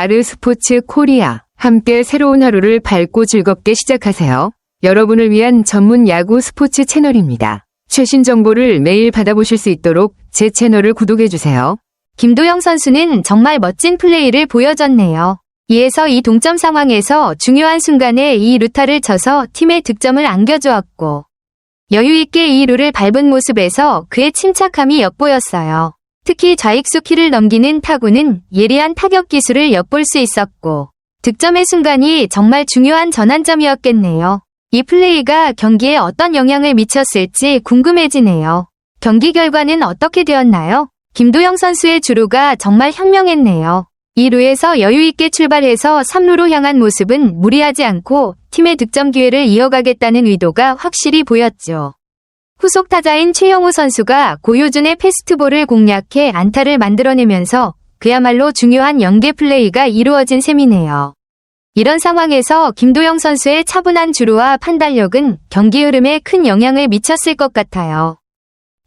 아르스포츠 코리아. 함께 새로운 하루를 밝고 즐겁게 시작하세요. 여러분을 위한 전문 야구 스포츠 채널입니다. 최신 정보를 매일 받아보실 수 있도록 제 채널을 구독해주세요. 김도영 선수는 정말 멋진 플레이를 보여줬네요. 2에서 2 동점 상황에서 중요한 순간에 2루타를 쳐서 팀의 득점을 안겨주었고 여유있게 2루를 밟은 모습에서 그의 침착함이 엿보였어요. 특히 좌익수 키를 넘기는 타구는 예리한 타격 기술을 엿볼 수 있었고 득점의 순간이 정말 중요한 전환점이었겠네요. 이 플레이가 경기에 어떤 영향을 미쳤을지 궁금해지네요. 경기 결과는 어떻게 되었나요? 김도영 선수의 주루가 정말 현명했네요. 2루에서 여유있게 출발해서 3루로 향한 모습은 무리하지 않고 팀의 득점 기회를 이어가겠다는 의도가 확실히 보였죠. 후속 타자인 최영우 선수가 고효준의 패스트볼을 공략해 안타를 만들어내면서 그야말로 중요한 연계 플레이가 이루어진 셈이네요. 이런 상황에서 김도영 선수의 차분한 주루와 판단력은 경기 흐름에 큰 영향을 미쳤을 것 같아요.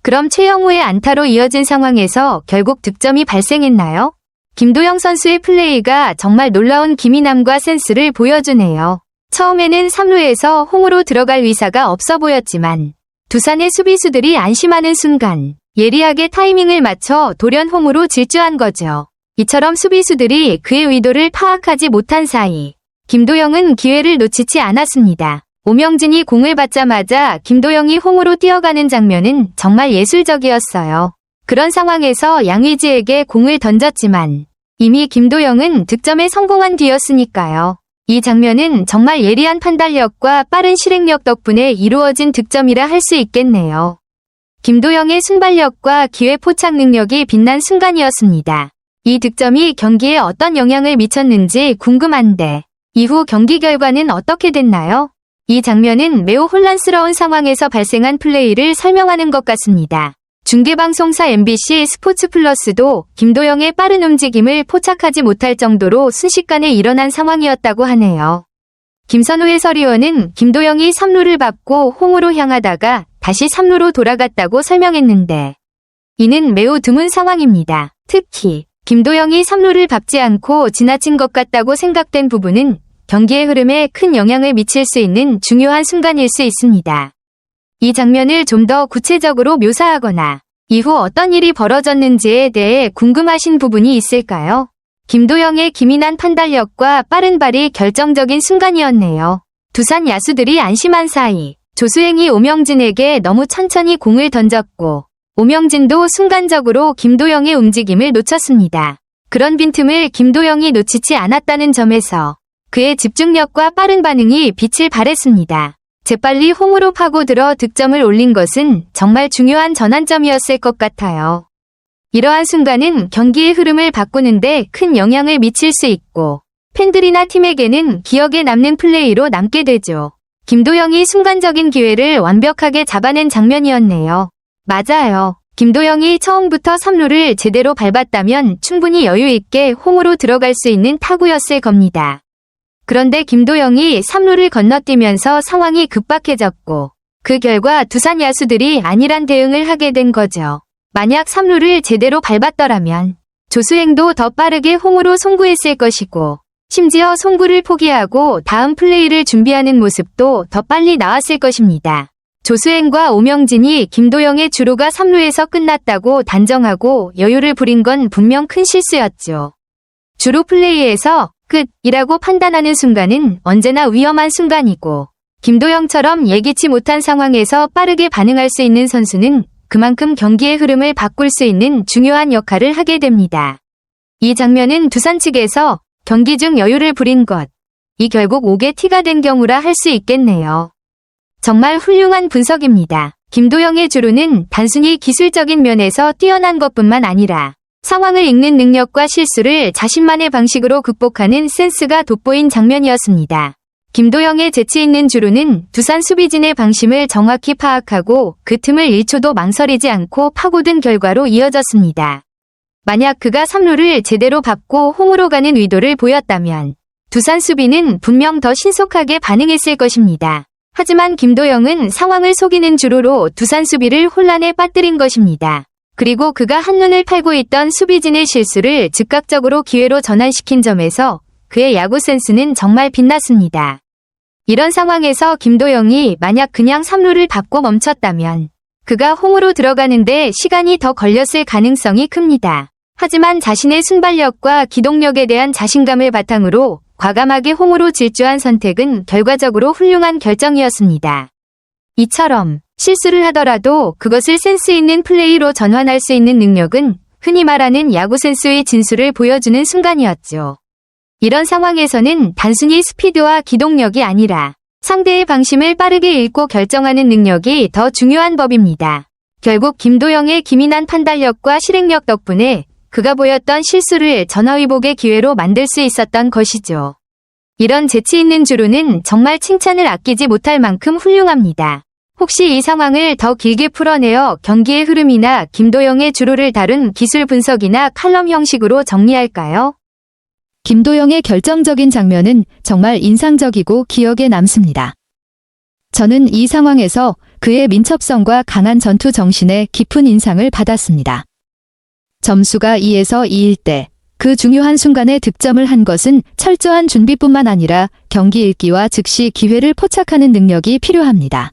그럼 최영우의 안타로 이어진 상황에서 결국 득점이 발생했나요? 김도영 선수의 플레이가 정말 놀라운 기민함과 센스를 보여주네요. 처음에는 3루에서 홈으로 들어갈 의사가 없어 보였지만 두산의 수비수들이 안심하는 순간 예리하게 타이밍을 맞춰 돌연 홈으로 질주한 거죠. 이처럼 수비수들이 그의 의도를 파악하지 못한 사이 김도영은 기회를 놓치지 않았습니다. 오명진이 공을 받자마자 김도영이 홈으로 뛰어가는 장면은 정말 예술적이었어요. 그런 상황에서 양의지에게 공을 던졌지만 이미 김도영은 득점에 성공한 뒤였으니까요. 이 장면은 정말 예리한 판단력과 빠른 실행력 덕분에 이루어진 득점이라 할 수 있겠네요. 김도영의 순발력과 기회 포착 능력이 빛난 순간이었습니다. 이 득점이 경기에 어떤 영향을 미쳤는지 궁금한데 이후 경기 결과는 어떻게 됐나요? 이 장면은 매우 혼란스러운 상황에서 발생한 플레이를 설명하는 것 같습니다. 중계방송사 MBC 스포츠 플러스도 김도영의 빠른 움직임을 포착하지 못할 정도로 순식간에 일어난 상황이었다고 하네요. 김선우 해설위원은 김도영이 3루를 밟고 홈으로 향하다가 다시 3루로 돌아갔다고 설명했는데 이는 매우 드문 상황입니다. 특히 김도영이 3루를 밟지 않고 지나친 것 같다고 생각된 부분은 경기의 흐름에 큰 영향을 미칠 수 있는 중요한 순간일 수 있습니다. 이 장면을 좀 더 구체적으로 묘사하거나 이후 어떤 일이 벌어졌는지에 대해 궁금하신 부분이 있을까요? 김도영의 기민한 판단력과 빠른 발이 결정적인 순간이었네요. 두산 야수들이 안심한 사이 조수행이 오명진에게 너무 천천히 공을 던졌고 오명진도 순간적으로 김도영의 움직임을 놓쳤습니다. 그런 빈틈을 김도영이 놓치지 않았다는 점에서 그의 집중력과 빠른 반응이 빛을 발했습니다. 재빨리 홈으로 파고들어 득점을 올린 것은 정말 중요한 전환점이었을 것 같아요. 이러한 순간은 경기의 흐름을 바꾸는데 큰 영향을 미칠 수 있고 팬들이나 팀에게는 기억에 남는 플레이로 남게 되죠. 김도영이 순간적인 기회를 완벽하게 잡아낸 장면이었네요. 맞아요. 김도영이 처음부터 3루를 제대로 밟았다면 충분히 여유있게 홈으로 들어갈 수 있는 타구였을 겁니다. 그런데 김도영이 3루를 건너뛰면서 상황이 급박해졌고 그 결과 두산 야수들이 안일한 대응을 하게 된 거죠. 만약 3루를 제대로 밟았더라면 조수행도 더 빠르게 홈으로 송구했을 것이고 심지어 송구를 포기하고 다음 플레이를 준비하는 모습도 더 빨리 나왔을 것입니다. 조수행과 오명진이 김도영의 주루가 3루에서 끝났다고 단정하고 여유를 부린 건 분명 큰 실수였죠. 주루 플레이에서 끝이라고 판단하는 순간은 언제나 위험한 순간이고 김도영처럼 예기치 못한 상황에서 빠르게 반응할 수 있는 선수는 그만큼 경기의 흐름을 바꿀 수 있는 중요한 역할을 하게 됩니다. 이 장면은 두산 측에서 경기 중 여유를 부린 것이 결국 옥에 티가 된 경우라 할 수 있겠네요. 정말 훌륭한 분석입니다. 김도영의 주루는 단순히 기술적인 면에서 뛰어난 것뿐만 아니라 상황을 읽는 능력과 실수를 자신만의 방식으로 극복하는 센스가 돋보인 장면이었습니다. 김도영의 재치 있는 주루는 두산 수비진의 방심을 정확히 파악하고 그 틈을 1초도 망설이지 않고 파고든 결과로 이어졌습니다. 만약 그가 3루를 제대로 밟고 홈으로 가는 의도를 보였다면 두산 수비는 분명 더 신속하게 반응했을 것입니다. 하지만 김도영은 상황을 속이는 주루로 두산 수비를 혼란에 빠뜨린 것입니다. 그리고 그가 한눈을 팔고 있던 수비진의 실수를 즉각적으로 기회로 전환시킨 점에서 그의 야구 센스는 정말 빛났습니다. 이런 상황에서 김도영이 만약 그냥 3루를 밟고 멈췄다면 그가 홈으로 들어가는데 시간이 더 걸렸을 가능성이 큽니다. 하지만 자신의 순발력과 기동력에 대한 자신감을 바탕으로 과감하게 홈으로 질주한 선택은 결과적으로 훌륭한 결정이었습니다. 이처럼 실수를 하더라도 그것을 센스 있는 플레이로 전환할 수 있는 능력은 흔히 말하는 야구 센스의 진수를 보여주는 순간이었죠. 이런 상황에서는 단순히 스피드와 기동력이 아니라 상대의 방심을 빠르게 읽고 결정하는 능력이 더 중요한 법입니다. 결국 김도영의 기민한 판단력과 실행력 덕분에 그가 보였던 실수를 전화위복의 기회로 만들 수 있었던 것이죠. 이런 재치 있는 주루는 정말 칭찬을 아끼지 못할 만큼 훌륭합니다. 혹시 이 상황을 더 길게 풀어내어 경기의 흐름이나 김도영의 주루를 다룬 기술 분석이나 칼럼 형식으로 정리할까요? 김도영의 결정적인 장면은 정말 인상적이고 기억에 남습니다. 저는 이 상황에서 그의 민첩성과 강한 전투 정신에 깊은 인상을 받았습니다. 점수가 2에서 2일 때 그 중요한 순간에 득점을 한 것은 철저한 준비뿐만 아니라 경기 읽기와 즉시 기회를 포착하는 능력이 필요합니다.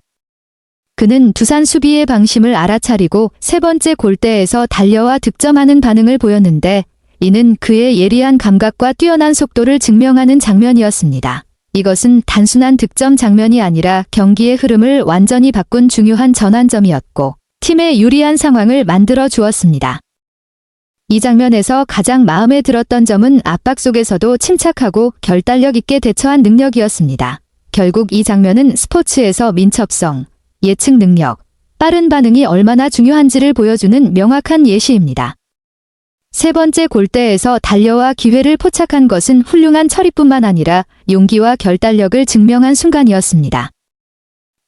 그는 두산 수비의 방심을 알아차리고 세 번째 골대에서 달려와 득점하는 반응을 보였는데 이는 그의 예리한 감각과 뛰어난 속도를 증명하는 장면이었습니다. 이것은 단순한 득점 장면이 아니라 경기의 흐름을 완전히 바꾼 중요한 전환점이었고 팀에 유리한 상황을 만들어 주었습니다. 이 장면에서 가장 마음에 들었던 점은 압박 속에서도 침착하고 결단력 있게 대처한 능력이었습니다. 결국 이 장면은 스포츠에서 민첩성, 예측 능력, 빠른 반응이 얼마나 중요한지를 보여주는 명확한 예시입니다. 세 번째 골대에서 달려와 기회를 포착한 것은 훌륭한 처리뿐만 아니라 용기와 결단력을 증명한 순간이었습니다.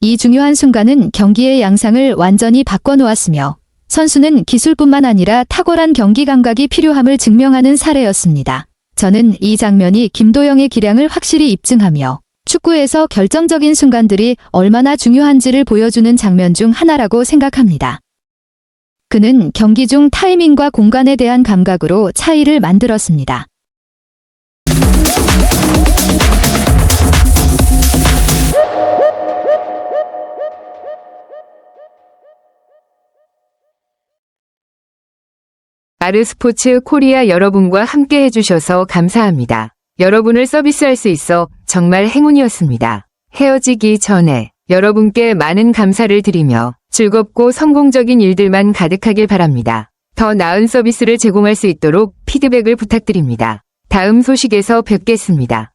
이 중요한 순간은 경기의 양상을 완전히 바꿔놓았으며 선수는 기술뿐만 아니라 탁월한 경기 감각이 필요함을 증명하는 사례였습니다. 저는 이 장면이 김도영의 기량을 확실히 입증하며 축구에서 결정적인 순간들이 얼마나 중요한지를 보여주는 장면 중 하나라고 생각합니다. 그는 경기 중 타이밍과 공간에 대한 감각으로 차이를 만들었습니다. 아르스포츠 코리아 여러분과 함께 해주셔서 감사합니다. 여러분을 서비스할 수 있어 정말 행운이었습니다. 헤어지기 전에 여러분께 많은 감사를 드리며 즐겁고 성공적인 일들만 가득하길 바랍니다. 더 나은 서비스를 제공할 수 있도록 피드백을 부탁드립니다. 다음 소식에서 뵙겠습니다.